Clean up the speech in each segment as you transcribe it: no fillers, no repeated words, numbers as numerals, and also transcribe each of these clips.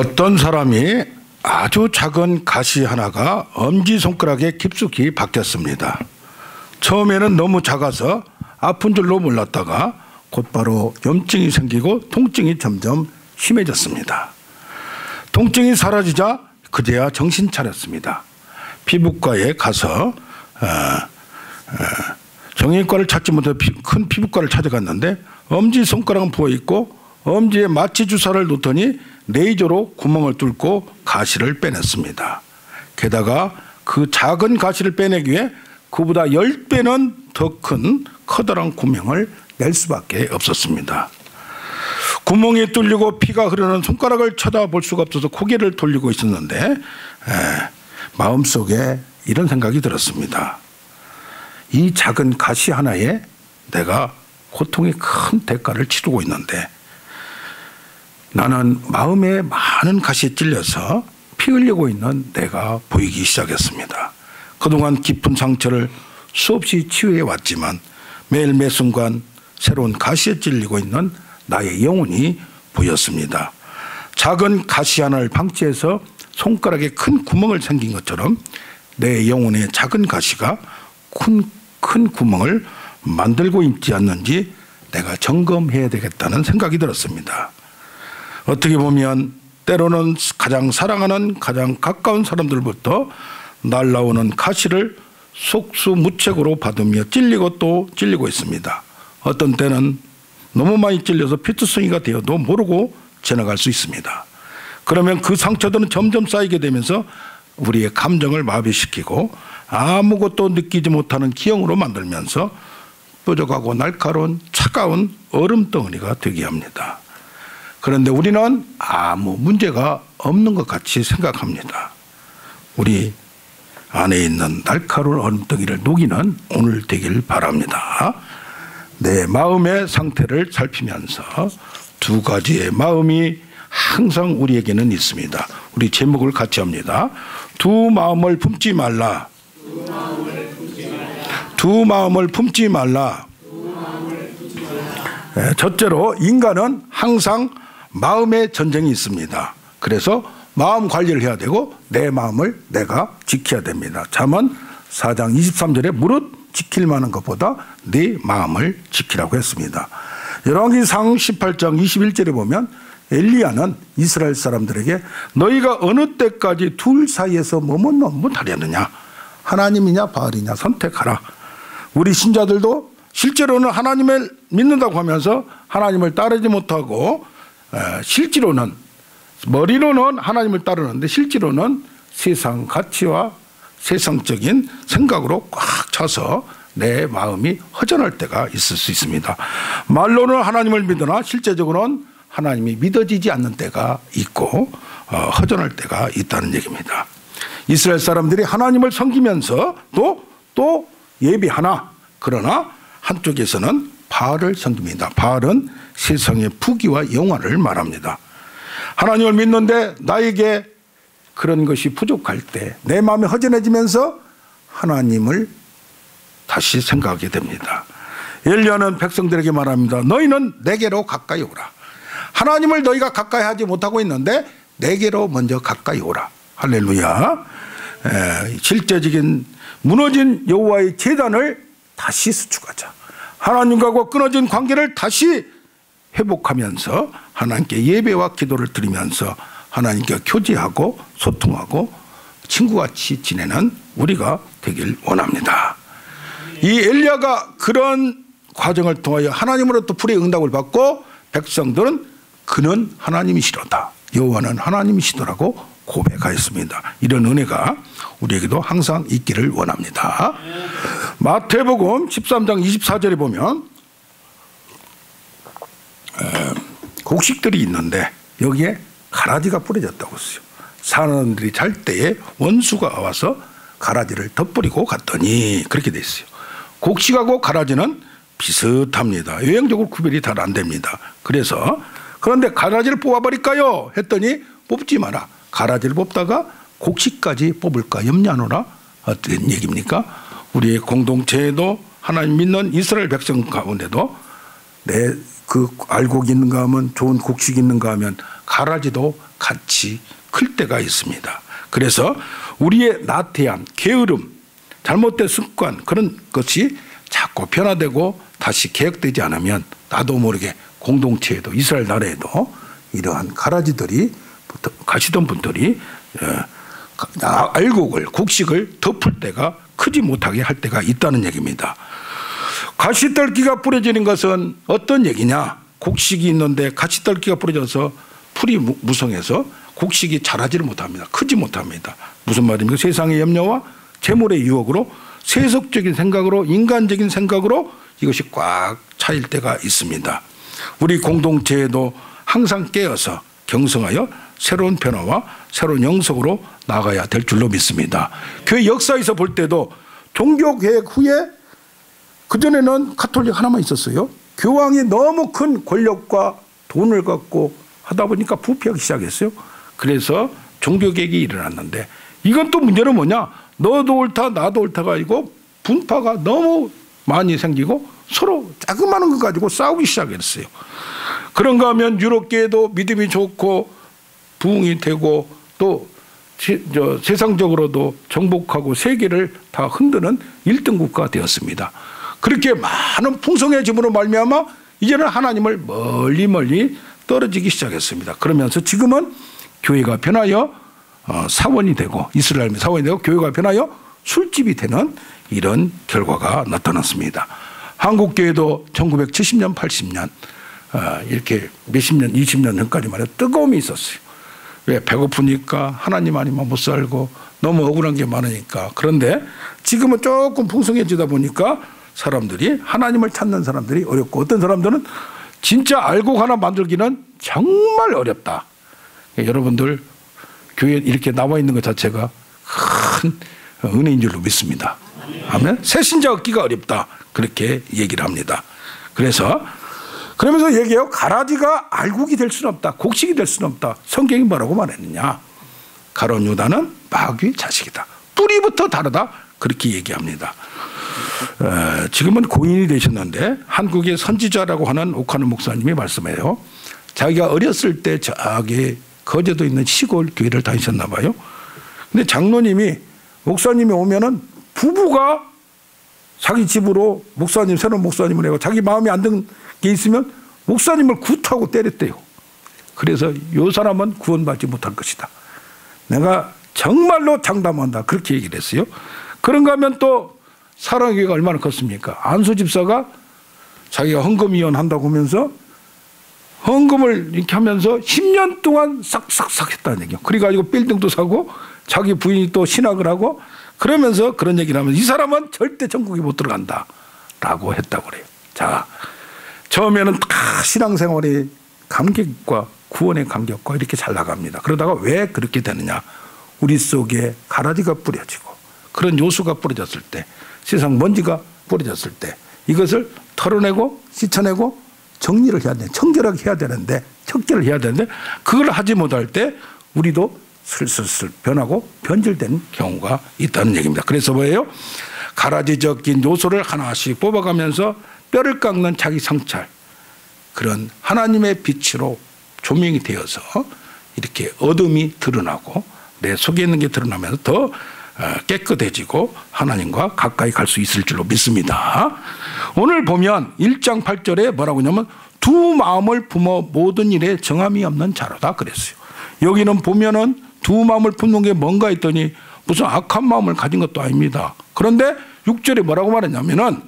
어떤 사람이 아주 작은 가시 하나가 엄지손가락에 깊숙이 박혔습니다. 처음에는 너무 작아서 아픈 줄로 몰랐다가 곧바로 염증이 생기고 통증이 점점 심해졌습니다. 통증이 사라지자 그제야 정신 차렸습니다. 피부과에 가서 정형외과를 찾지 못해 큰 피부과를 찾아갔는데 엄지손가락은 부어있고 엄지에 마취 주사를 놓더니 레이저로 구멍을 뚫고 가시를 빼냈습니다. 게다가 그 작은 가시를 빼내기 위해 그보다 10배는 더 큰 커다란 구멍을 낼 수밖에 없었습니다. 구멍이 뚫리고 피가 흐르는 손가락을 쳐다볼 수가 없어서 고개를 돌리고 있었는데 마음속에 이런 생각이 들었습니다. 이 작은 가시 하나에 내가 고통의 큰 대가를 치르고 있는데 나는 마음에 많은 가시에 찔려서 피 흘리고 있는 내가 보이기 시작했습니다. 그동안 깊은 상처를 수없이 치유해 왔지만 매일 매 순간 새로운 가시에 찔리고 있는 나의 영혼이 보였습니다. 작은 가시 하나를 방치해서 손가락에 큰 구멍을 생긴 것처럼 내 영혼의 작은 가시가 큰 구멍을 만들고 있지 않는지 내가 점검해야 되겠다는 생각이 들었습니다. 어떻게 보면 때로는 가장 사랑하는 가장 가까운 사람들부터 날라오는 가시를 속수무책으로 받으며 찔리고 또 찔리고 있습니다. 어떤 때는 너무 많이 찔려서 피투성이가 되어도 모르고 지나갈 수 있습니다. 그러면 그 상처들은 점점 쌓이게 되면서 우리의 감정을 마비시키고 아무것도 느끼지 못하는 기형으로 만들면서 뾰족하고 날카로운 차가운 얼음덩어리가 되게 합니다. 그런데 우리는 아무 문제가 없는 것 같이 생각합니다. 우리 안에 있는 날카로운 얼음덩이를 녹이는 오늘 되길 바랍니다. 내 마음의 상태를 살피면서 두 가지의 마음이 항상 우리에게는 있습니다. 우리 제목을 같이 합니다. 두 마음을 품지 말라. 두 마음을 품지 말라. 첫째로 인간은 항상 마음의 전쟁이 있습니다. 그래서 마음 관리를 해야 되고 내 마음을 내가 지켜야 됩니다. 잠언 4장 23절에 무릇 지킬 만한 것보다 네 마음을 지키라고 했습니다. 열왕기상 18장 21절에 보면 엘리야는 이스라엘 사람들에게 너희가 어느 때까지 둘 사이에서 머뭇머뭇하려느냐, 하나님이냐 바알이냐 선택하라. 우리 신자들도 실제로는 하나님을 믿는다고 하면서 하나님을 따르지 못하고 실제로는 머리로는 하나님을 따르는데 실제로는 세상 가치와 세상적인 생각으로 꽉 차서 내 마음이 허전할 때가 있을 수 있습니다. 말로는 하나님을 믿으나 실제적으로는 하나님이 믿어지지 않는 때가 있고 허전할 때가 있다는 얘기입니다. 이스라엘 사람들이 하나님을 섬기면서 또 예배하나 그러나 한쪽에서는 바알을 섬깁니다. 바알은 세상의 부귀와 영화를 말합니다. 하나님을 믿는데 나에게 그런 것이 부족할 때 내 마음이 허전해지면서 하나님을 다시 생각하게 됩니다. 엘리야는 백성들에게 말합니다. 너희는 내게로 가까이 오라. 하나님을 너희가 가까이 하지 못하고 있는데 내게로 먼저 가까이 오라. 할렐루야. 실제적인 무너진 여호와의 제단을 다시 수축하자. 하나님과 끊어진 관계를 다시 회복하면서 하나님께 예배와 기도를 드리면서 하나님께 교제하고 소통하고 친구같이 지내는 우리가 되길 원합니다. 이 엘리야가 그런 과정을 통하여 하나님으로부터 불의 응답을 받고 백성들은 그는 하나님이시로다, 여호와는 하나님이시더라고 고백하였습니다. 이런 은혜가 우리에게도 항상 있기를 원합니다. 마태복음 13장 24절에 보면 곡식들이 있는데 여기에 가라지가 뿌려졌다고 했어요. 사람들이 잘 때에 원수가 와서 가라지를 덧뿌리고 갔더니 그렇게 돼 있어요. 곡식하고 가라지는 비슷합니다. 외형적으로 구별이 잘 안 됩니다. 그런데 가라지를 뽑아버릴까요? 했더니 뽑지 마라. 가라지를 뽑다가 곡식까지 뽑을까 염려하노라. 어떤 얘기입니까? 우리의 공동체에도 하나님 믿는 이스라엘 백성 가운데도 내 그 알곡이 있는가 하면 좋은 곡식이 있는가 하면 가라지도 같이 클 때가 있습니다. 그래서 우리의 나태함, 게으름, 잘못된 습관 그런 것이 자꾸 변화되고 다시 개혁되지 않으면 나도 모르게 공동체에도 이스라엘 나라에도 이러한 가라지들이 가시던 분들이 알곡을 곡식을 덮을 때가 크지 못하게 할 때가 있다는 얘기입니다. 가시떨기가 뿌려지는 것은 어떤 얘기냐? 곡식이 있는데 가시떨기가 뿌려져서 풀이 무성해서 곡식이 자라지를 못합니다. 크지 못합니다. 무슨 말입니까? 세상의 염려와 재물의 유혹으로 세속적인 생각으로 인간적인 생각으로 이것이 꽉 차일 때가 있습니다. 우리 공동체에도 항상 깨어서 경성하여 새로운 변화와 새로운 영성으로 나가야 될 줄로 믿습니다. 교회 역사에서 볼 때도 종교개혁 후에 그전에는 가톨릭 하나만 있었어요. 교황이 너무 큰 권력과 돈을 갖고 하다 보니까 부패하기 시작했어요. 그래서 종교개혁이 일어났는데 이건 또 문제는 뭐냐? 너도 옳다 나도 옳다가 아니고 분파가 너무 많이 생기고 서로 자그마한 것 가지고 싸우기 시작했어요. 그런가 하면 유럽계에도 믿음이 좋고 부흥이 되고 또 세상적으로도 정복하고 세계를 다 흔드는 1등 국가가 되었습니다. 그렇게 많은 풍성해짐으로 말미암아 이제는 하나님을 멀리 떨어지기 시작했습니다. 그러면서 지금은 교회가 변하여 사원이 되고 이스라엘 사원이 되고 교회가 변하여 술집이 되는 이런 결과가 나타났습니다. 한국교회도 1970년 80년 이렇게 몇십 년 20년 전까지만 해도 뜨거움이 있었어요. 왜? 배고프니까 하나님 아니면 못 살고 너무 억울한 게 많으니까. 그런데 지금은 조금 풍성해지다 보니까 사람들이 하나님을 찾는 사람들이 어렵고 어떤 사람들은 진짜 알곡 하나 만들기는 정말 어렵다. 여러분들 교회에 이렇게 나와 있는 것 자체가 큰 은혜인 줄로 믿습니다. 아멘. 새 신자 얻기가 어렵다. 그렇게 얘기를 합니다. 그러면서 얘기해요. 가라지가 알곡이 될 수는 없다. 곡식이 될 수는 없다. 성경이 뭐라고 말했느냐? 가룟 유다는 마귀의 자식이다. 뿌리부터 다르다. 그렇게 얘기합니다. 지금은 고인이 되셨는데 한국의 선지자라고 하는 옥하는 목사님이 말씀해요. 자기가 어렸을 때 저기 거제도 있는 시골 교회를 다니셨나 봐요. 근데 장로님이 목사님이 오면은 부부가 자기 집으로 목사님 새로운 목사님을 해고 자기 마음에 안 드는 게 있으면 목사님을 굿하고 때렸대요. 그래서 이 사람은 구원받지 못할 것이다. 내가 정말로 장담한다. 그렇게 얘기를 했어요. 그런가 하면 또 사랑교회가 얼마나 컸습니까? 안수 집사가 자기가 헌금위원 한다고 하면서 헌금을 이렇게 하면서 10년 동안 싹싹싹 했다는 얘기예요. 그래가지고 빌딩도 사고 자기 부인이 또 신학을 하고 그러면서 그런 얘기를 하면서 이 사람은 절대 천국에 못 들어간다 라고 했다고 그래요. 자, 처음에는 다 신앙생활의 감격과 구원의 감격과 이렇게 잘 나갑니다. 그러다가 왜 그렇게 되느냐? 우리 속에 가라지가 뿌려지고 그런 요소가 뿌려졌을 때 세상 먼지가 뿌려졌을 때 이것을 털어내고 씻어내고 정리를 해야 돼. 청결하게 해야 되는데 척결을 해야 되는데 그걸 하지 못할 때 우리도 슬슬 변하고 변질된 경우가 있다는 얘기입니다. 그래서 뭐예요? 가라지적인 요소를 하나씩 뽑아가면서 뼈를 깎는 자기 성찰 그런 하나님의 빛으로 조명이 되어서 이렇게 어둠이 드러나고 내 속에 있는 게 드러나면서 더 깨끗해지고 하나님과 가까이 갈 수 있을 줄로 믿습니다. 오늘 보면 1장 8절에 뭐라고 하냐면 두 마음을 품어 모든 일에 정함이 없는 자로다 그랬어요. 여기는 보면은 두 마음을 품는 게 뭔가 했더니 무슨 악한 마음을 가진 것도 아닙니다. 그런데 6절에 뭐라고 말했냐면은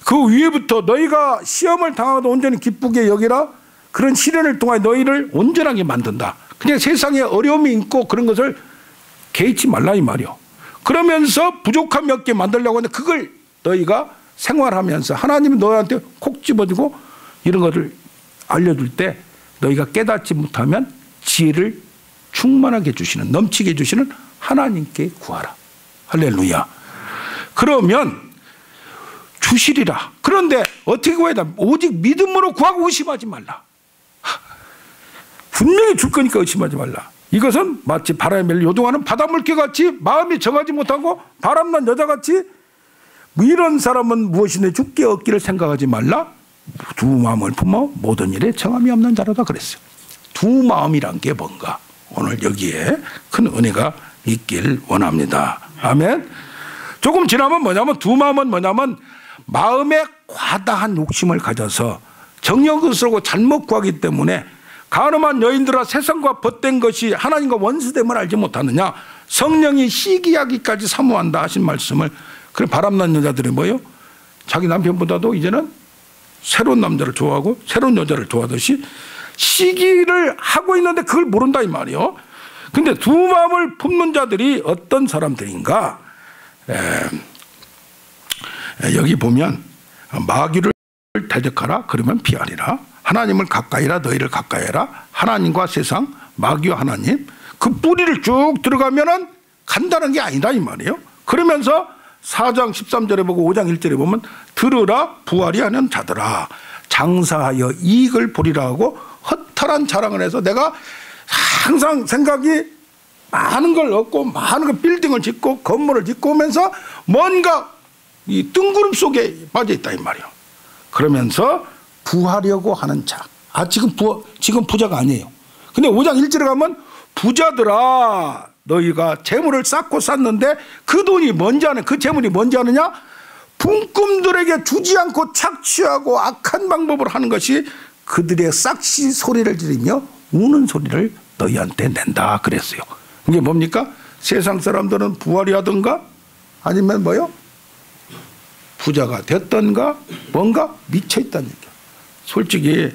그 위에부터 너희가 시험을 당하도 온전히 기쁘게 여기라 그런 시련을 통해 너희를 온전하게 만든다. 그냥 세상에 어려움이 있고 그런 것을 개의치 말라 이 말이요. 그러면서 부족한 몇 개 만들려고 하는데 그걸 너희가 생활하면서 하나님이 너희한테 콕 집어주고 이런 것을 알려줄 때 너희가 깨닫지 못하면 지혜를 충만하게 주시는 넘치게 해주시는 하나님께 구하라. 할렐루야. 그러면 주시리라. 그런데 어떻게 구해야 돼? 오직 믿음으로 구하고 의심하지 말라. 분명히 줄 거니까 의심하지 말라. 이것은 마치 바람에 밀려 요동하는 바닷물개같이 마음이 정하지 못하고 바람난 여자같이 이런 사람은 무엇이든 죽게 얻기를 생각하지 말라. 두 마음을 품어 모든 일에 정함이 없는 자로다 그랬어요. 두 마음이란 게 뭔가 오늘 여기에 큰 은혜가 있길 원합니다. 아멘. 조금 지나면 뭐냐면 두 마음은 뭐냐면 마음에 과다한 욕심을 가져서 정욕을 쓰고 잘못 구하기 때문에 가늠한 여인들아 세상과 벗된 것이 하나님과 원수됨을 알지 못하느냐. 성령이 시기하기까지 사모한다 하신 말씀을. 그래 바람난 여자들이 뭐예요? 자기 남편보다도 이제는 새로운 남자를 좋아하고 새로운 여자를 좋아하듯이 시기를 하고 있는데 그걸 모른다 이 말이에요. 근데 두 마음을 품는 자들이 어떤 사람들인가? 여기 보면 마귀를 대적하라 그러면 피하리라. 하나님을 가까이라 너희를 가까이라. 하나님과 세상 마귀와 하나님 그 뿌리를 쭉 들어가면은 간다는 게 아니다 이 말이에요. 그러면서 4장 13절에 보고 5장 1절에 보면 들으라 부활이 하는 자들아 장사하여 이익을 보리라 하고 허탈한 자랑을 해서 내가 항상 생각이 많은 걸 얻고 많은 걸 빌딩을 짓고 건물을 짓고 오면서 뭔가 이 뜬구름 속에 빠져 있다 이 말이에요. 그러면서 부하려고 하는 자. 지금 부자가 아니에요. 근데 5장 1절에 가면 부자들아 너희가 재물을 쌓고 쌌는데 그 돈이 뭔지 아냐? 그 재물이 뭔지 아느냐? 분꿈들에게 주지 않고 착취하고 악한 방법으로 하는 것이 그들의 싹시 소리를 지르며 우는 소리를 너희한테 낸다 그랬어요. 이게 뭡니까? 세상 사람들은 부활이 하든가 아니면 뭐요? 부자가 됐던가 뭔가 미쳐있다는 얘기야. 솔직히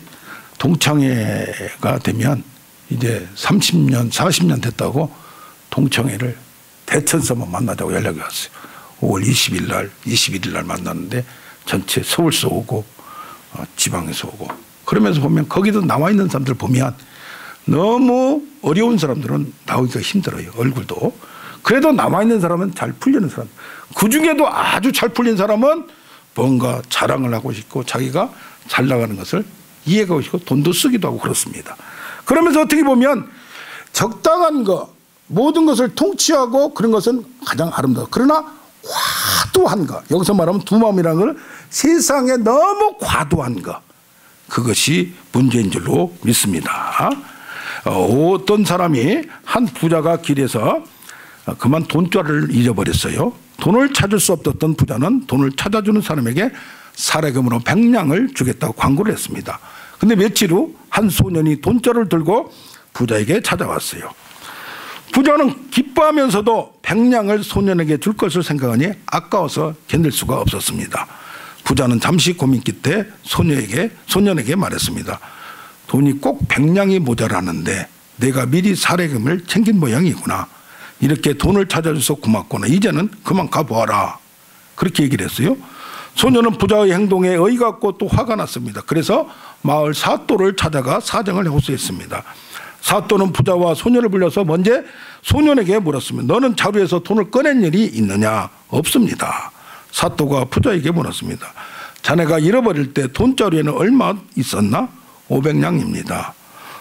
동창회가 되면 이제 30년 40년 됐다고 동창회를 대천서만 만나자고 연락이 왔어요. 5월 20일 날 21일 날 만났는데 전체 서울서 오고 지방에서 오고 그러면서 보면 거기도 나와 있는 사람들 보면 너무 어려운 사람들은 나오기가 힘들어요. 얼굴도. 그래도 남아있는 사람은 잘 풀리는 사람. 그중에도 아주 잘 풀린 사람은 뭔가 자랑을 하고 싶고 자기가 잘 나가는 것을 이해하고 싶고 돈도 쓰기도 하고 그렇습니다. 그러면서 어떻게 보면 적당한 거 모든 것을 통치하고 그런 것은 가장 아름다워. 그러나 과도한 거 여기서 말하면 두 마음이라는 걸 세상에 너무 과도한 거 그것이 문제인 줄로 믿습니다. 어떤 사람이 한 부자가 길에서 그만 돈자를 잊어버렸어요. 돈을 찾을 수 없었던 부자는 돈을 찾아주는 사람에게 사례금으로 100냥을 주겠다고 광고를 했습니다. 근데 며칠 후 한 소년이 돈자를 들고 부자에게 찾아왔어요. 부자는 기뻐하면서도 100냥을 소년에게 줄 것을 생각하니 아까워서 견딜 수가 없었습니다. 부자는 잠시 고민 끝에 소년에게 말했습니다. 돈이 꼭 100냥이 모자라는데 내가 미리 사례금을 챙긴 모양이구나. 이렇게 돈을 찾아줘서 고맙구나. 이제는 그만 가보아라. 그렇게 얘기를 했어요. 소년은 부자의 행동에 어이가 없고 또 화가 났습니다. 그래서 마을 사또를 찾아가 사정을 호소했습니다. 사또는 부자와 소년을 불러서 먼저 소년에게 물었습니다. 너는 자루에서 돈을 꺼낸 일이 있느냐? 없습니다. 사또가 부자에게 물었습니다. 자네가 잃어버릴 때 돈자루에는 얼마 있었나? 500냥입니다.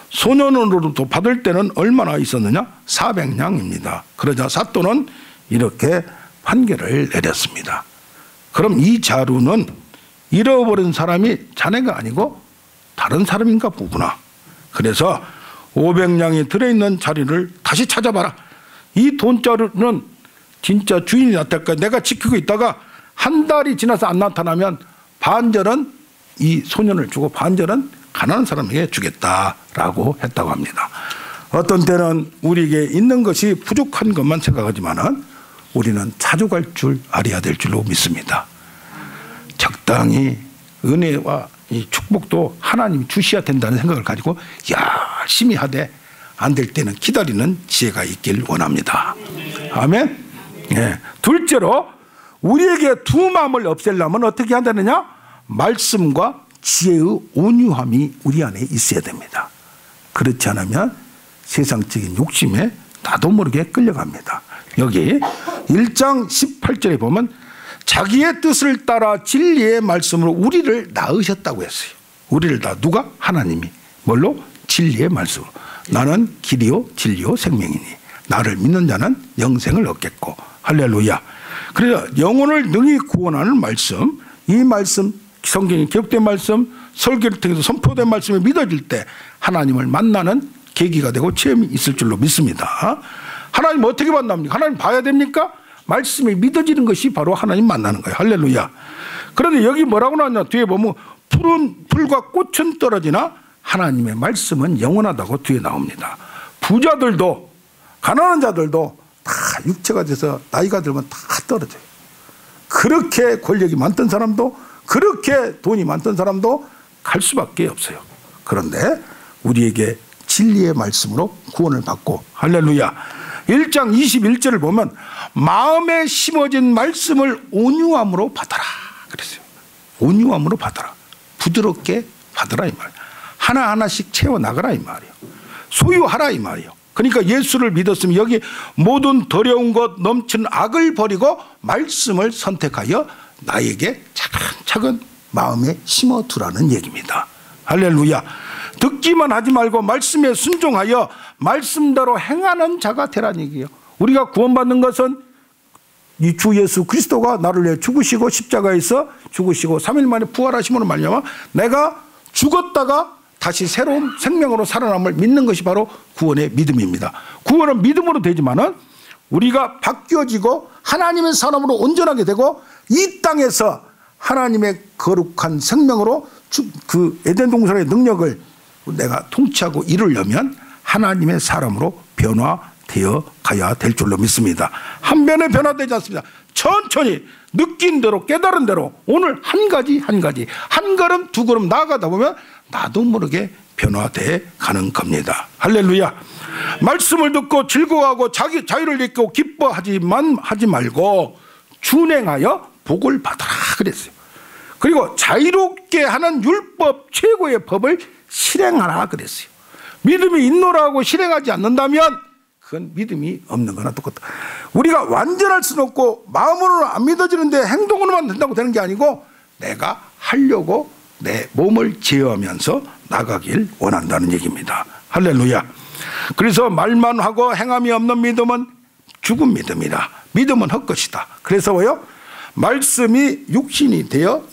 소년으로부터 받을 때는 얼마나 있었느냐? 400냥입니다. 그러자 사또는 이렇게 판결을 내렸습니다. 그럼 이 자루는 잃어버린 사람이 자네가 아니고 다른 사람인가 보구나. 그래서 500냥이 들어있는 자리를 다시 찾아봐라. 이 돈자루는 진짜 주인이 나타날까 내가 지키고 있다가 한 달이 지나서 안 나타나면 반절은 이 소년을 주고 반절은 가난한 사람에게 주겠다라고 했다고 합니다. 어떤 때는 우리에게 있는 것이 부족한 것만 생각하지만은 우리는 찾아갈 줄 알아야 될 줄로 믿습니다. 적당히 은혜와 이 축복도 하나님이 주셔야 된다는 생각을 가지고 열심히 하되 안 될 때는 기다리는 지혜가 있길 원합니다. 아멘. 네. 둘째로 우리에게 두 마음을 없애려면 어떻게 한다느냐? 말씀과 지혜의 온유함이 우리 안에 있어야 됩니다. 그렇지 않으면 세상적인 욕심에 나도 모르게 끌려갑니다. 여기 1장 18절에 보면 자기의 뜻을 따라 진리의 말씀으로 우리를 낳으셨다고 했어요. 우리를 누가? 하나님이. 뭘로? 진리의 말씀으로. 나는 길이요 진리요 생명이니 나를 믿는 자는 영생을 얻겠고. 할렐루야. 그래서 영혼을 능히 구원하는 말씀, 이 말씀 성경에 기록된 말씀, 설교를 통해서 선포된 말씀이 믿어질 때 하나님을 만나는 계기가 되고 체험이 있을 줄로 믿습니다. 하나님 어떻게 만납니까? 하나님 봐야 됩니까? 말씀이 믿어지는 것이 바로 하나님 만나는 거예요. 할렐루야. 그런데 여기 뭐라고 나왔냐? 뒤에 보면 푸른 불과 꽃은 떨어지나 하나님의 말씀은 영원하다고 뒤에 나옵니다. 부자들도 가난한 자들도 다 육체가 돼서 나이가 들면 다 떨어져요. 그렇게 권력이 많던 사람도 그렇게 돈이 많던 사람도 갈 수밖에 없어요. 그런데 우리에게 진리의 말씀으로 구원을 받고, 할렐루야. 1장 21절을 보면 마음에 심어진 말씀을 온유함으로 받아라 그랬어요. 온유함으로 받아라. 부드럽게 받아라 이 말이에요. 하나하나씩 채워나가라 이 말이에요. 소유하라 이 말이에요. 그러니까 예수를 믿었으면 여기 모든 더러운 것 넘치는 악을 버리고 말씀을 선택하여 나에게 차근차근 마음에 심어두라는 얘기입니다. 할렐루야. 듣기만 하지 말고 말씀에 순종하여 말씀대로 행하는 자가 되라는 얘기예요. 우리가 구원받는 것은 이 주 예수 그리스도가 나를 위해 죽으시고 십자가에서 죽으시고 3일 만에 부활하심으로 말미암아 내가 죽었다가 다시 새로운 생명으로 살아남을 믿는 것이 바로 구원의 믿음입니다. 구원은 믿음으로 되지만은 우리가 바뀌어지고 하나님의 사람으로 온전하게 되고 이 땅에서 하나님의 거룩한 생명으로 그 에덴 동산의 능력을 내가 통치하고 이루려면 하나님의 사람으로 변화되어 가야 될 줄로 믿습니다. 한 번에 변화되지 않습니다. 천천히 느낀 대로 깨달은 대로 오늘 한 가지 한 걸음 두 걸음 나아가다 보면 나도 모르게 변화돼 가는 겁니다. 할렐루야. 말씀을 듣고 즐거워하고 자기 자유를 느끼고 기뻐하지만 하지 말고 준행하여 복을 받아라 그랬어요. 그리고 자유롭게 하는 율법 최고의 법을 실행하라 그랬어요. 믿음이 있노라고 실행하지 않는다면 그건 믿음이 없는 거나 똑같다. 우리가 완전할 수는 없고 마음으로는 안 믿어지는데 행동으로만 된다고 되는 게 아니고 내가 하려고 내 몸을 제어하면서 나가길 원한다는 얘기입니다. 할렐루야. 그래서 말만 하고 행함이 없는 믿음은 죽은 믿음이다. 믿음은 헛것이다. 그래서 왜요? 말씀이 육신이 되어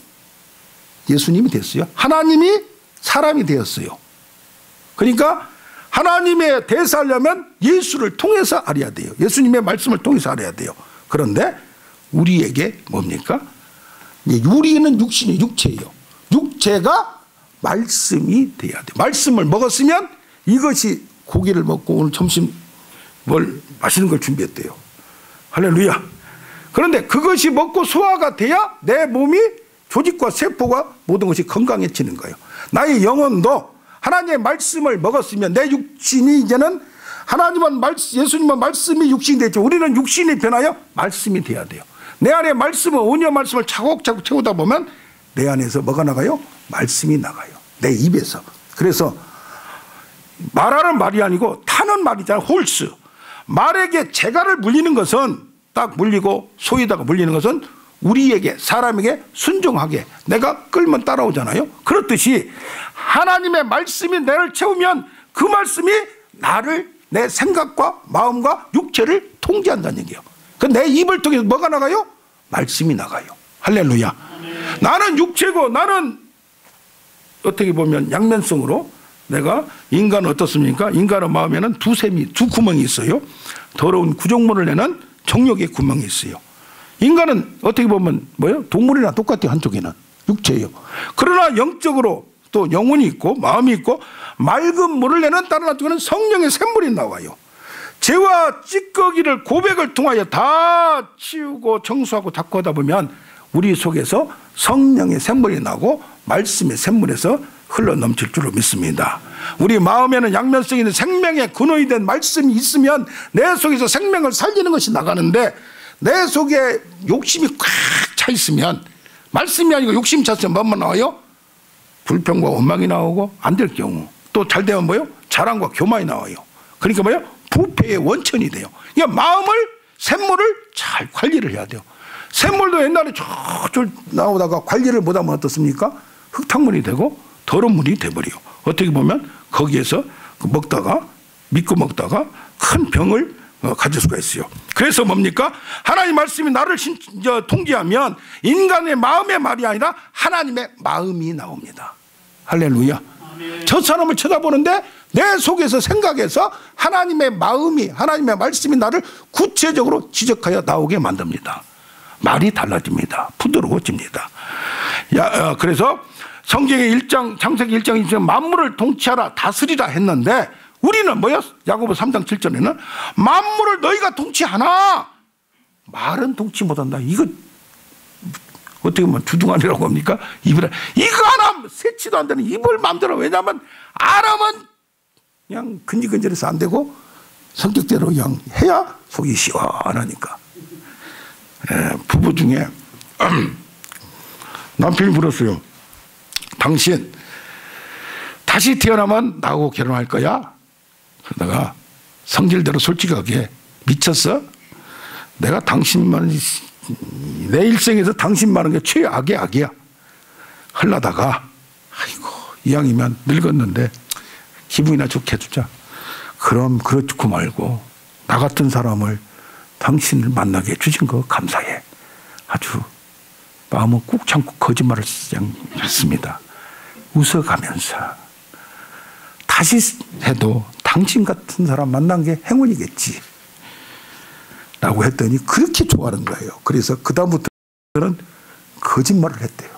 예수님이 됐어요. 하나님이 사람이 되었어요. 그러니까 하나님의 대사하려면 예수를 통해서 알아야 돼요. 예수님의 말씀을 통해서 알아야 돼요. 그런데 우리에게 뭡니까? 우리는 육신이 육체예요. 육체가 말씀이 돼야 돼요. 말씀을 먹었으면 이것이 고기를 먹고 오늘 점심 뭘 맛있는 걸 준비했대요. 할렐루야. 그런데 그것이 먹고 소화가 돼야 내 몸이 조직과 세포가 모든 것이 건강해지는 거예요. 나의 영혼도 하나님의 말씀을 먹었으면 내 육신이 이제는 예수님은 말씀이 육신이 되죠. 우리는 육신이 변하여 말씀이 돼야 돼요. 내 안에 말씀은 온유한 말씀을 차곡차곡 채우다 보면 내 안에서 뭐가 나가요? 말씀이 나가요. 내 입에서. 그래서 말하는 말이 아니고 타는 말이잖아요. 홀스. 말에게 재갈을 물리는 것은 딱 물리고 소에다가 물리는 것은 우리에게 사람에게 순종하게 내가 끌면 따라오잖아요. 그렇듯이 하나님의 말씀이 나를 채우면 그 말씀이 나를 내 생각과 마음과 육체를 통제한다는 얘기예요. 내 입을 통해서 뭐가 나가요? 말씀이 나가요. 할렐루야. 나는 육체고 나는 어떻게 보면 양면성으로 내가 인간은 어떻습니까? 인간의 마음에는 두 구멍이 있어요. 더러운 구정물을 내는 정욕의 구멍이 있어요. 인간은 어떻게 보면 뭐예요? 동물이나 똑같아요. 한쪽에는 육체예요. 그러나 영적으로 또 영혼이 있고 마음이 있고 맑은 물을 내는 다른 한쪽에는 성령의 샘물이 나와요. 죄와 찌꺼기를 고백을 통하여 다 치우고 청소하고 닦고 하다 보면 우리 속에서 성령의 샘물이 나고 말씀의 샘물에서 흘러 넘칠 줄로 믿습니다. 우리 마음에는 양면성 있는 생명의 근원이 된 말씀이 있으면 내 속에서 생명을 살리는 것이 나가는데 내 속에 욕심이 꽉 차 있으면 말씀이 아니고 욕심이 찼으면 뭐만 나와요? 불평과 원망이 나오고 안 될 경우 또 잘 되면 뭐요? 자랑과 교만이 나와요. 그러니까 뭐요? 부패의 원천이 돼요. 그러니까 마음을 샘물을 잘 관리를 해야 돼요. 샘물도 옛날에 쫄쫄 나오다가 관리를 못하면 어떻습니까? 흙탕물이 되고 더러운 물이 돼버려요. 어떻게 보면 거기에서 먹다가 믿고 먹다가 큰 병을 가질 수가 있어요. 그래서 뭡니까? 하나님 말씀이 나를 통제하면 인간의 마음의 말이 아니라 하나님의 마음이 나옵니다. 할렐루야. 아멘. 저 사람을 쳐다보는데 내 속에서 생각해서 하나님의 마음이, 하나님의 말씀이 나를 구체적으로 지적하여 나오게 만듭니다. 말이 달라집니다. 부드러워집니다. 그래서 성경의 1장, 창세기 1장 2장 만물을 통치하라 다스리라 했는데 우리는 뭐야? 야고보 3장 7절에는 만물을 너희가 통치하나 말은 통치 못한다. 이거 어떻게 보면 주둥아리라고 합니까? 이거 하나 세치도 안 되는 입을 마음대로. 왜냐하면 아람은 그냥 근질근질해서 안 되고 성격대로 그냥 해야 속이 시원하니까. 부부 중에 남편이 물었어요. 당신 다시 태어나면 나하고 결혼할 거야? 그러다가 성질대로 솔직하게 미쳤어? 내가 당신만, 내 일생에서 당신만 하는 게 최악의 악이야. 흘러다가 아이고 이왕이면 늙었는데 기분이나 좋게 해주자. 그럼 그렇고 말고 나 같은 사람을 당신을 만나게 해주신 거 감사해. 아주 마음은 꾹 참고 거짓말을 했습니다. 웃어가면서 다시 해도 당신 같은 사람 만난 게 행운이겠지 라고 했더니 그렇게 좋아하는 거예요. 그래서 그 다음부터는 거짓말을 했대요.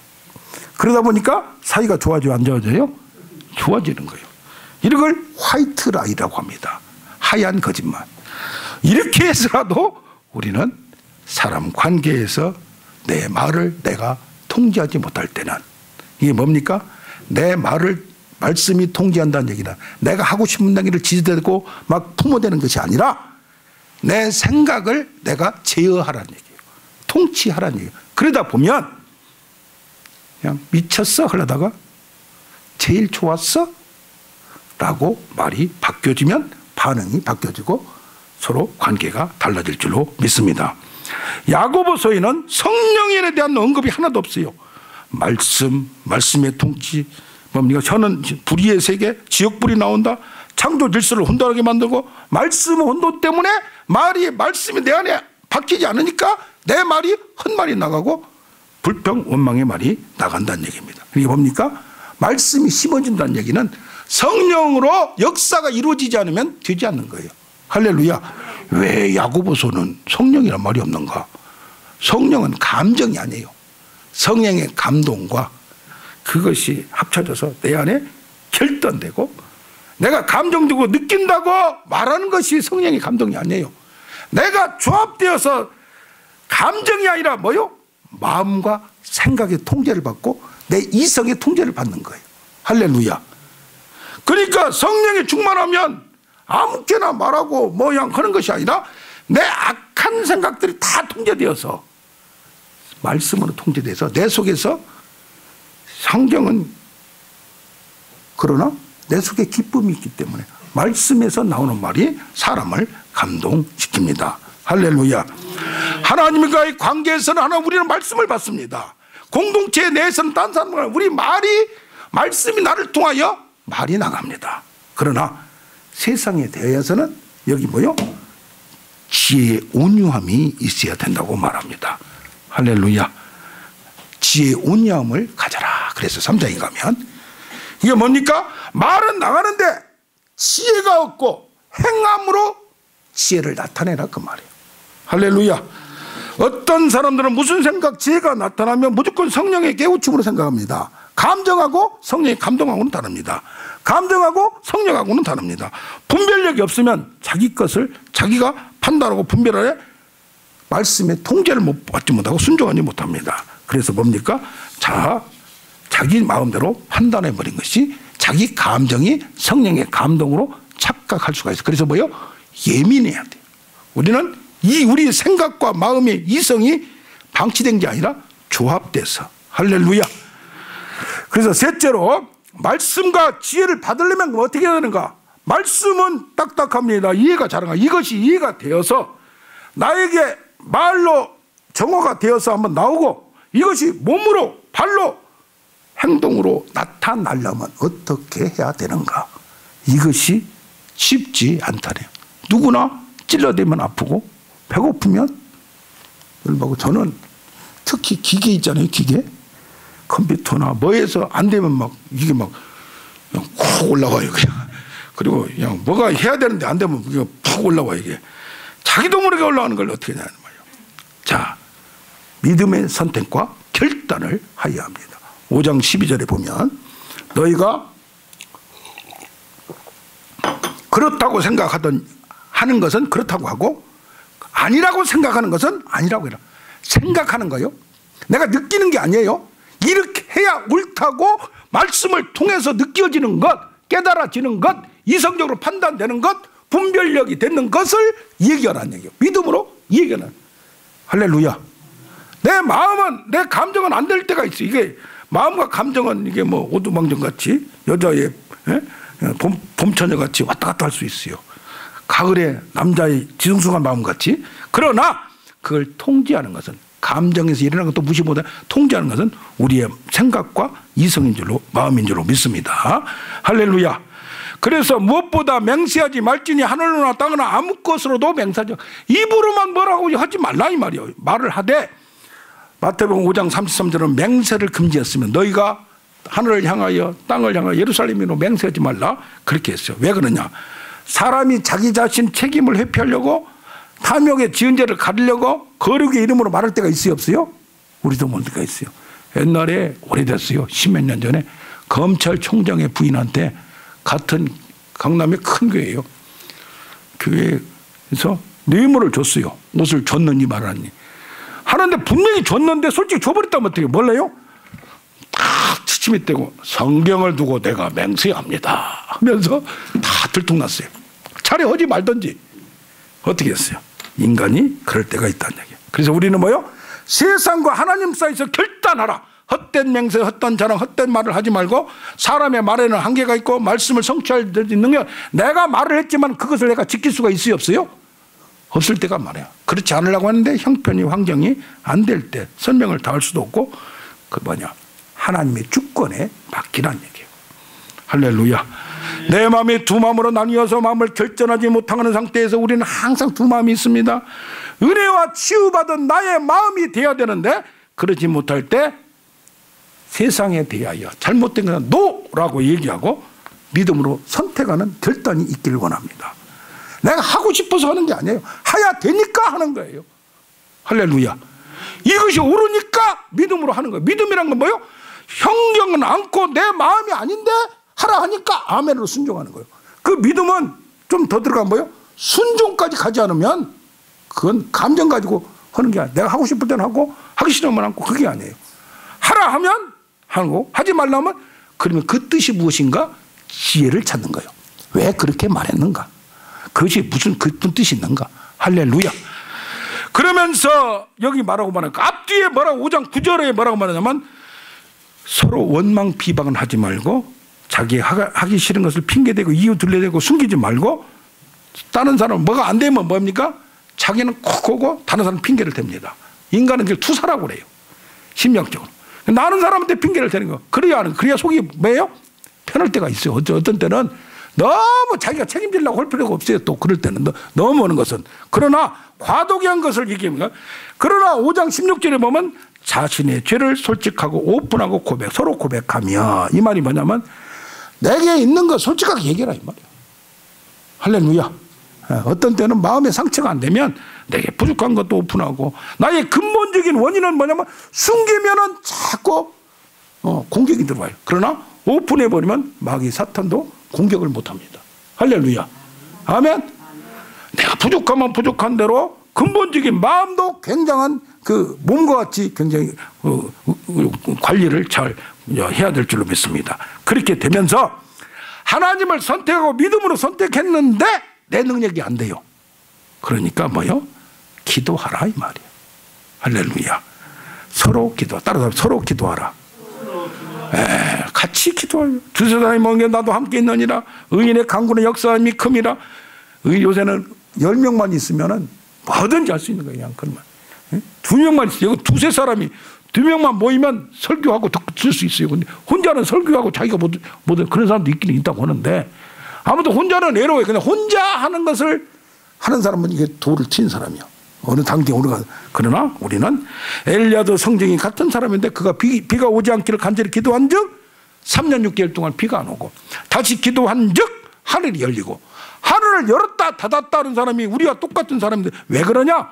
그러다 보니까 사이가 좋아져요? 안 좋아져요? 좋아지는 거예요. 이런 걸 화이트 라이라고 합니다. 하얀 거짓말. 이렇게 해서라도 우리는 사람 관계에서 내 말을 내가 통제하지 못할 때는 이게 뭡니까? 내 말씀이 통제한다는 얘기는 내가 하고 싶은 얘기를 지지대고 막 품어대는 것이 아니라 내 생각을 내가 제어하라는 얘기예요. 통치하라는 얘기예요. 그러다 보면 그냥 미쳤어? 그러다가 제일 좋았어? 라고 말이 바뀌어지면 반응이 바뀌어지고 서로 관계가 달라질 줄로 믿습니다. 야고보서에는 성령에 대한 언급이 하나도 없어요. 말씀의 통치, 뭡니까? 저는 불의의 세계, 지옥불이 나온다. 창조 질서를 혼돈하게 만들고 말씀의 혼돈 때문에 말씀이 내 안에 박히지 않으니까 내 말이 헛말이 나가고 불평, 원망의 말이 나간다는 얘기입니다. 이게 뭡니까? 말씀이 심어진다는 얘기는 성령으로 역사가 이루어지지 않으면 되지 않는 거예요. 할렐루야. 왜 야고보서는 성령이란 말이 없는가? 성령은 감정이 아니에요. 성령의 감동과 그것이 합쳐져서 내 안에 결단되고 내가 감정되고 느낀다고 말하는 것이 성령의 감동이 아니에요. 내가 조합되어서 감정이 아니라 뭐요? 마음과 생각의 통제를 받고 내 이성의 통제를 받는 거예요. 할렐루야. 그러니까 성령이 충만하면 아무렇게나 말하고 뭐양 하는 것이 아니라 내 악한 생각들이 다 통제되어서 말씀으로 통제돼서 내 속에서 성경은 그러나 내 속에 기쁨이 있기 때문에 말씀에서 나오는 말이 사람을 감동시킵니다. 할렐루야. 하나님과의 관계에서는 하나 우리는 말씀을 받습니다. 공동체 내에서는 딴 사람과 우리 말씀이 나를 통하여 말이 나갑니다. 그러나 세상에 대해서는 여기 뭐요? 지혜의 온유함이 있어야 된다고 말합니다. 할렐루야. 지혜의 온유함을 가져라. 그래서 3장에 가면 이게 뭡니까? 말은 나가는데 지혜가 없고 행함으로 지혜를 나타내라 그 말이에요. 할렐루야. 어떤 사람들은 무슨 생각, 지혜가 나타나면 무조건 성령의 깨우침으로 생각합니다. 감정하고 성령의 감동하고는 다릅니다. 감정하고 성령하고는 다릅니다. 분별력이 없으면 자기 것을 자기가 판단하고 분별하에 말씀의 통제를 받지 못하고 순종하지 못합니다. 그래서 뭡니까? 자기 마음대로 판단해버린 것이 자기 감정이 성령의 감동으로 착각할 수가 있어요. 그래서 뭐요? 예민해야 돼요. 우리는 우리 생각과 마음의 이성이 방치된 게 아니라 조합돼서. 할렐루야. 그래서 셋째로 말씀과 지혜를 받으려면 어떻게 해야 되는가? 말씀은 딱딱합니다. 이해가 자랑하. 이것이 이해가 되어서 나에게 말로 정화가 되어서 한번 나오고 이것이 몸으로 발로 행동으로 나타나려면 어떻게 해야 되는가? 이것이 쉽지 않다네요. 누구나 찔러대면 아프고 배고프면 열받고. 저는 특히 기계 있잖아요. 기계. 컴퓨터나 뭐에서 안 되면 막 이게 막 그냥 콕 올라와요. 그냥. 그리고 그냥 뭐가 해야 되는데 안 되면 이게 푹 올라와요. 이게. 자기도 모르게 올라가는 걸 어떻게 하냐는 말이에요. 자, 믿음의 선택과 결단을 하여야 합니다. 5장 12절에 보면 너희가 그렇다고 하는 것은 그렇다고 하고 아니라고 생각하는 것은 아니라고 해라. 생각하는 거요. 내가 느끼는 게 아니에요. 이렇게 해야 옳다고 말씀을 통해서 느껴지는 것, 깨달아지는 것, 이성적으로 판단되는 것, 분별력이 되는 것을 얘기하라는 얘기예요. 믿음으로 얘기하는. 할렐루야. 내 마음은, 내 감정은 안 될 때가 있어. 이게 마음과 감정은 이게 뭐 오두방정 같이 여자의 봄처녀 같이 왔다 갔다 할 수 있어요. 가을에 남자의 지성숙한 마음 같이. 그러나 그걸 통제하는 것은, 감정에서 일어나는 것도 무시 못해 통제하는 것은 우리의 생각과 이성인 줄로, 마음인 줄로 믿습니다. 할렐루야. 그래서 무엇보다 맹세하지 말지니 하늘로나 땅이나 아무 것으로도 맹세하지, 입으로만 뭐라고 하지 말라 이 말이에요. 말을 하되 마태복음 5장 33절은 맹세를 금지했으면 너희가 하늘을 향하여 땅을 향하여 예루살렘으로 맹세하지 말라 그렇게 했어요. 왜 그러냐. 사람이 자기 자신 책임을 회피하려고 탐욕의 지은 죄를 가리려고 거룩의 이름으로 말할 때가 있어요 없어요? 우리도 모를 때가 있어요. 옛날에 오래됐어요. 10몇 년 전에 검찰총장의 부인한테 같은 강남의 큰 교회예요. 교회에서 뇌물을 줬어요. 옷을 줬느니 말하니. 하는데 분명히 줬는데 솔직히 줘버렸다면 어떻게 몰라요? 딱 지침이 떼고 성경을 두고 내가 맹세합니다 하면서 다 들통났어요. 차라리 하지 말든지. 어떻게 했어요? 인간이 그럴 때가 있다는 얘기예요. 그래서 우리는 뭐요? 세상과 하나님 사이에서 결단하라. 헛된 맹세, 헛된 자랑, 헛된 말을 하지 말고 사람의 말에는 한계가 있고 말씀을 성취할 능력, 내가 말을 했지만 그것을 내가 지킬 수가 있어요 없어요? 없을 때가 말이야. 그렇지 않으려고 하는데 형편이 환경이 안 될 때 설명을 다 할 수도 없고 그 뭐냐 하나님의 주권에 맡기라는 얘기예요. 할렐루야. 내 마음이 두 마음으로 나뉘어서 마음을 결정하지 못하는 상태에서 우리는 항상 두 마음이 있습니다. 은혜와 치유받은 나의 마음이 돼야 되는데 그러지 못할 때 세상에 대하여 잘못된 것은 노라고 얘기하고 믿음으로 선택하는 결단이 있기를 원합니다. 내가 하고 싶어서 하는 게 아니에요. 해야 되니까 하는 거예요. 할렐루야. 이것이 옳으니까 믿음으로 하는 거예요. 믿음이란 건 뭐예요? 형경은 않고 내 마음이 아닌데 하라 하니까 아멘으로 순종하는 거예요. 그 믿음은 좀 더 들어간 뭐예요? 순종까지 가지 않으면 그건 감정 가지고 하는 게 아니에요. 내가 하고 싶을 때는 하고 하기 싫으면 않고 그게 아니에요. 하라 하면 하고 하지 말라면 그러면 그 뜻이 무엇인가? 지혜를 찾는 거예요. 왜 그렇게 말했는가? 그것이 무슨 깊은 뜻이 있는가? 할렐루야. 그러면서 여기 말하고 말하니까 앞뒤에 뭐라고 5장 9절에 뭐라고 말하냐면 서로 원망 비방은 하지 말고 자기 하기 싫은 것을 핑계대고 이유 둘러대고 숨기지 말고 다른 사람은 뭐가 안 되면 뭡니까? 자기는 콕 오고 다른 사람은 핑계를 댑니다. 인간은 이제 투사라고 그래요. 심리학적으로. 나는 사람한테 핑계를 대는 거. 그래야 속이 뭐예요? 편할 때가 있어요. 어떤 때는 너무 자기가 책임지려고 할 필요가 없어요. 또 그럴 때는 너무 오는 것은. 그러나 과도기한 것을 얘기합니다. 그러나 5장 16절에 보면 자신의 죄를 솔직하고 오픈하고 서로 고백하며 이 말이 뭐냐면 내게 있는 거 솔직하게 얘기해라 이 말이야. 할렐루야. 어떤 때는 마음의 상처가 안 되면 내게 부족한 것도 오픈하고 나의 근본적인 원인은 뭐냐면 숨기면은 자꾸 공격이 들어와요. 그러나 오픈해버리면 마귀 사탄도 공격을 못합니다. 할렐루야. 아멘. 내가 부족하면 부족한 대로 근본적인 마음도 굉장한 그 몸과 같이 굉장히 관리를 잘 해야 될 줄로 믿습니다. 그렇게 되면서 하나님을 선택하고 믿음으로 선택했는데 내 능력이 안 돼요. 그러니까 뭐요? 기도하라 이 말이에요. 할렐루야. 서로 따라서 서로 기도하라. 같이 기도하요. 두세 사람이 먹는 게 나도 함께 있느니라. 의인의 강구는 역사함이 큼이라. 요새는 10명만 있으면은 뭐든지 할 수 있는 거예요. 그냥 그러면 2명만 있어요. 두세 사람이 2명만 모이면 설교하고 들을 수 있어요. 근데 혼자는 설교하고 자기가 못 그런 사람도 있기는 있다고 하는데 아무튼 혼자는 외로워요. 그냥 혼자 하는 것을 하는 사람은 이게 돌을 친 사람이야. 어느 단계 오르가. 그러나 우리는 엘리야도 성경이 같은 사람인데 그가 비가 오지 않기를 간절히 기도한 즉 3년 6개월 동안 비가 안 오고 다시 기도한 즉 하늘이 열리고 하늘을 열었다 닫았다 하는 사람이 우리와 똑같은 사람인데 왜 그러냐?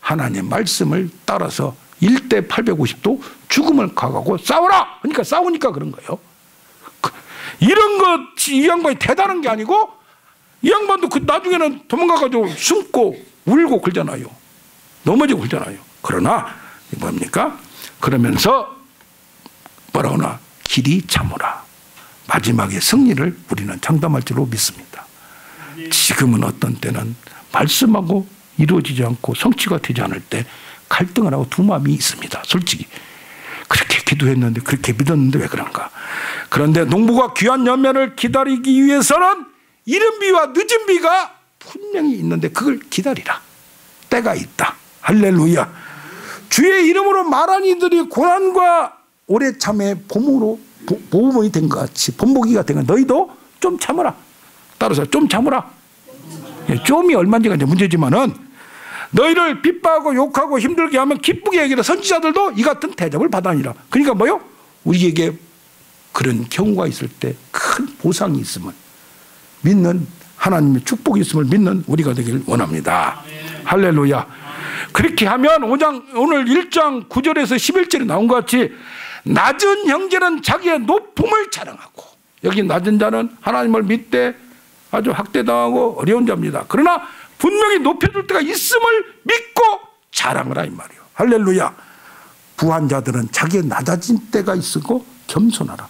하나님의 말씀을 따라서 1대 850도 죽음을 가가고 싸우라! 그러니까 싸우니까 그런 거예요. 이런 것, 이 양반이 대단한 게 아니고 이 양반도 그 나중에는 도망가가지고 숨고 울고 그러잖아요. 넘어지고 그러잖아요. 그러나 뭡니까? 그러면서 뭐라 하나? 길이 참으라. 마지막에 승리를 우리는 장담할 줄로 믿습니다. 지금은 어떤 때는 말씀하고 이루어지지 않고 성취가 되지 않을 때 갈등을 하고 두 마음이 있습니다. 솔직히 그렇게 기도했는데 그렇게 믿었는데 왜 그런가? 그런데 농부가 귀한 열매를 기다리기 위해서는 이른 비와 늦은 비가 분명히 있는데 그걸 기다리라. 때가 있다. 할렐루야. 주의 이름으로 말한 이들이 고난과 오래 참에 보험이 된 것 같이 본보기가 된 것 너희도 좀 참으라. 따라서 좀 참으라. 좀이 얼마인지가 이제 문제지만은 너희를 핍박하고 욕하고 힘들게 하면 기쁘게 여기라. 선지자들도 이 같은 대접을 받아니라. 그러니까 뭐요? 우리에게 그런 경우가 있을 때 큰 보상이 있음을 믿는 하나님의 축복이 있음을 믿는 우리가 되길 원합니다. 할렐루야. 그렇게 하면 오늘 1장 9절에서 11절에 나온 것 같이 낮은 형제는 자기의 높음을 자랑하고 여기 낮은 자는 하나님을 믿되 아주 학대당하고 어려운 자입니다. 그러나 분명히 높여줄 때가 있음을 믿고 자랑하라 이 말이에요. 할렐루야. 부한 자들은 자기의 낮아진 때가 있고 겸손하라.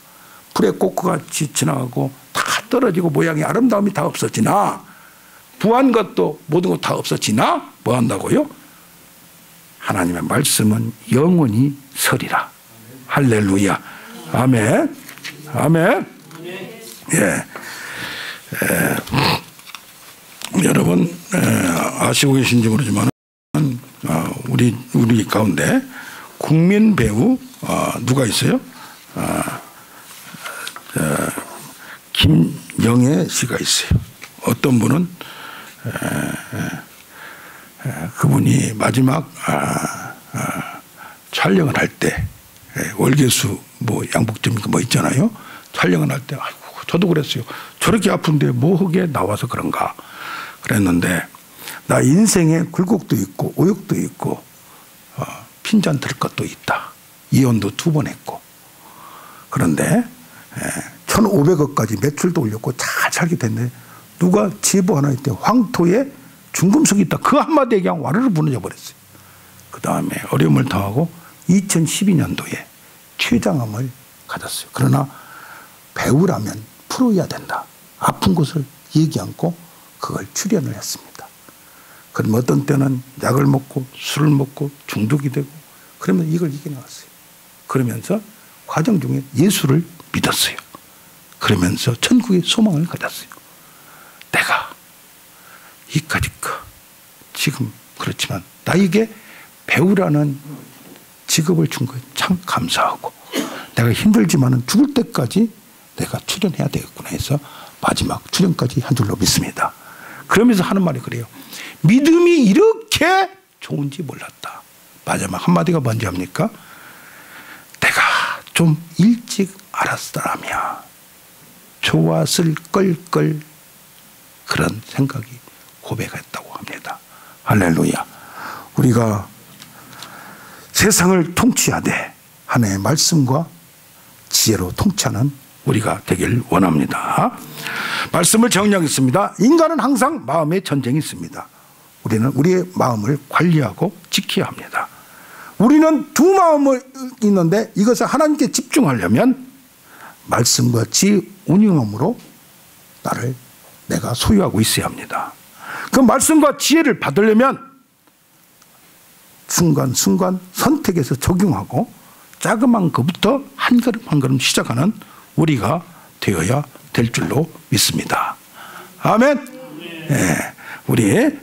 불의 꽃같이 지나가고 다 떨어지고 모양이 아름다움이 다 없어지나 부한 것도 모든 것 다 없어지나 뭐 한다고요? 하나님의 말씀은 영원히 서리라. 할렐루야. 아멘. 아멘. 예. 여러분 아시고 계신지 모르지만 우리 가운데 국민 배우 누가 있어요? 김영애 씨가 있어요. 어떤 분은 그분이 마지막 촬영을 할 때 월계수 뭐 양복점 뭐 있잖아요. 촬영을 할 때 아이고 저도 그랬어요. 저렇게 아픈데 뭐하게 나와서 그런가 그랬는데 나 인생에 굴곡도 있고 오욕도 있고 핀잔 들 것도 있다. 이혼도 2번 했고 그런데 1,500억까지 매출도 올렸고 잘 살게 됐는데 누가 제보 하나 했대. 황토에 중금속이 있다. 그 한마디에 그냥 와르르 무너져 버렸어요. 그 다음에 어려움을 당하고 2012년도에 췌장암을 가졌어요. 그러나 배우라면 프로여야 된다. 아픈 곳을 얘기 않고 그걸 출연을 했습니다. 그럼 어떤 때는 약을 먹고 술을 먹고 중독이 되고 그러면 이걸 이겨나갔어요. 그러면서 과정 중에 예수를 믿었어요. 그러면서 천국의 소망을 가졌어요. 내가 이까짓 거 지금 그렇지만 나에게 배우라는 직업을 준 거에 참 감사하고 내가 힘들지만은 죽을 때까지 내가 출연해야 되겠구나 해서 마지막 출연까지 한 줄로 믿습니다. 그러면서 하는 말이 그래요. 믿음이 이렇게 좋은지 몰랐다. 마지막 한마디가 뭔지 압니까? 내가 좀 일찍 알았더라면 좋았을 걸걸 그런 생각이 고백했다고 합니다. 할렐루야. 우리가 세상을 통치하되 하나님의 말씀과 지혜로 통치하는 우리가 되길 원합니다. 말씀을 정리하겠습니다. 인간은 항상 마음의 전쟁이 있습니다. 우리는 우리의 마음을 관리하고 지켜야 합니다. 우리는 두 마음이 있는데 이것을 하나님께 집중하려면 말씀과 지혜 운용함으로 내가 소유하고 있어야 합니다. 그 말씀과 지혜를 받으려면 순간순간 선택해서 적용하고 자그마한 것부터 한 걸음 한 걸음 시작하는 우리가 되어야 될 줄로 믿습니다. 아멘. 예, 우리